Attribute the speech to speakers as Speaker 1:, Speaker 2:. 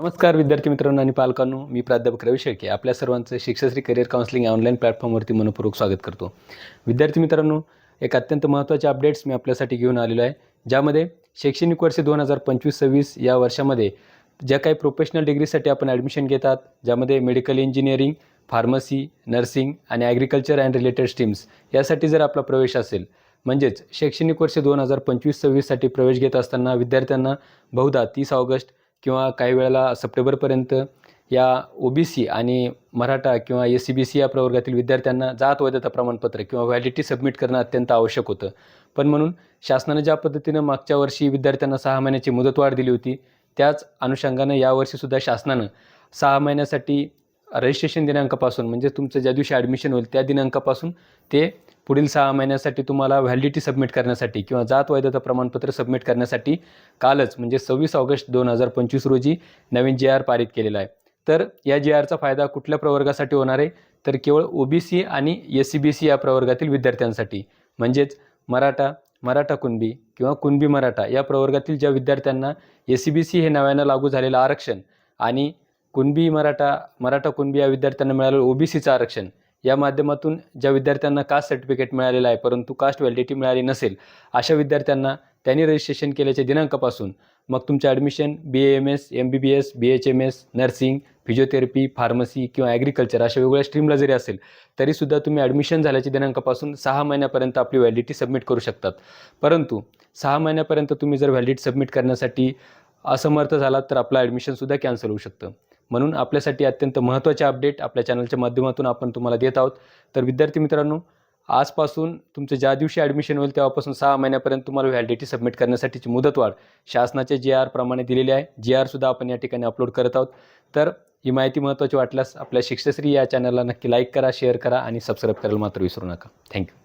Speaker 1: नमस्कार विद्यार्थी मित्रांनो आणि पालकांनो, मी प्राध्यापक रवी शेळके आपल्या सर्वांचं शिक्षाश्री करिअर काउन्सिलिंग ऑनलाईन प्लॅटफॉर्मवरती मनपूर्वक स्वागत करतो. विद्यार्थी मित्रांनो, एक अत्यंत महत्त्वाचे अपडेट्स मी आपल्यासाठी घेऊन आलेलो आहे, ज्यामध्ये शैक्षणिक वर्ष 2025-26 या वर्षामध्ये ज्या काही प्रोफेशनल डिग्रीसाठी आपण ॲडमिशन घेतात, ज्यामध्ये मेडिकल इंजिनिअरिंग, फार्मसी, नर्सिंग आणि ॲग्रिकल्चर अँड रिलेटेड स्ट्रीम्स यासाठी जर आपला प्रवेश असेल, म्हणजेच शैक्षणिक वर्ष 2025-26साठी प्रवेश घेत असताना विद्यार्थ्यांना बहुधा 30 ऑगस्ट किंवा काही वेळेला सप्टेंबरपर्यंत या OBC आणि मराठा किंवा SCBC या प्रवर्गातील विद्यार्थ्यांना जात वैधता प्रमाणपत्र किंवा व्हॅलिडिटी सबमिट करणं अत्यंत आवश्यक होतं. पण म्हणून शासनाने ज्या पद्धतीनं मागच्या वर्षी विद्यार्थ्यांना 6 महिन्याची मुदतवाढ दिली होती, त्याच अनुषंगानं यावर्षीसुद्धा शासनानं 6 महिन्यासाठी रजिस्ट्रेशन दिनांकापासून म्हणजे तुमचं ज्या दिवशी ॲडमिशन होईल त्या दिनांकापासून ते पुढील 6 महिन्यासाठी तुम्हाला व्हॅलिडिटी सबमिट करण्यासाठी किंवा जात वैधता प्रमाणपत्र सबमिट करण्यासाठी कालच म्हणजे 26 ऑगस्ट 2025 रोजी नवीन GR पारित केलेला आहे. तर या GRचा फायदा कुठल्या प्रवर्गासाठी होणार आहे, तर केवळ OBC आणि SCBC या प्रवर्गातील विद्यार्थ्यांसाठी, म्हणजेच मराठा कुणबी किंवा कुणबी मराठा या प्रवर्गातील ज्या विद्यार्थ्यांना SCBC हे नव्यानं लागू झालेलं आरक्षण आणि कुणबी मराठा कुणबी या विद्यार्थ्यांना मिळालेलं OBCचं आरक्षण या माध्यमातून ज्या विद्यार्थ्यांना कास्ट सर्टिफिकेट मिळालेलं आहे परंतु कास्ट व्हॅलिडिटी मिळाली नसेल, अशा विद्यार्थ्यांना त्यांनी रजिस्ट्रेशन केल्याच्या दिनांकापासून मग तुमचं admission BAMS, MBBS, BHMS, nursing, physiotherapy, pharmacy किंवा ॲग्रिकल्चर अशा वेगवेगळ्या स्ट्रीमला जरी असेल तरीसुद्धा तुम्ही ॲडमिशन झाल्याच्या दिनांकापासून 6 महिन्यापर्यंत आपली व्हॅलिडिटी सबमिट करू शकतात. परंतु 6 महिन्यापर्यंत तुम्ही जर व्हॅलिडिटी सबमिट करण्यासाठी असमर्थ झालात तर आपलं ॲडमिशनसुद्धा कॅन्सल होऊ शकतं. म्हणून आपल्यासाठी अत्यंत महत्त्वाचे अपडेट आपल्या चॅनलच्या माध्यमातून आपण तुम्हाला देत आहोत. तर विद्यार्थी मित्रांनो, आजपासून तुमचं ज्या दिवशी ॲडमिशन होईल तेव्हापासून 6 महिन्यापर्यंत तुम्हाला व्हॅलिडिटी सबमिट करण्यासाठीची मुदतवाढ शासनाच्या GR प्रमाणे दिलेली आहे. GRसुद्धा आपण या ठिकाणी अपलोड करत आहोत. तर ही माहिती महत्त्वाची वाटल्यास आपल्या शिक्षाश्री या चॅनलला नक्की लाईक करा, शेअर करा आणि सबस्क्राईब करायला मात्र विसरू नका. थँक्यू.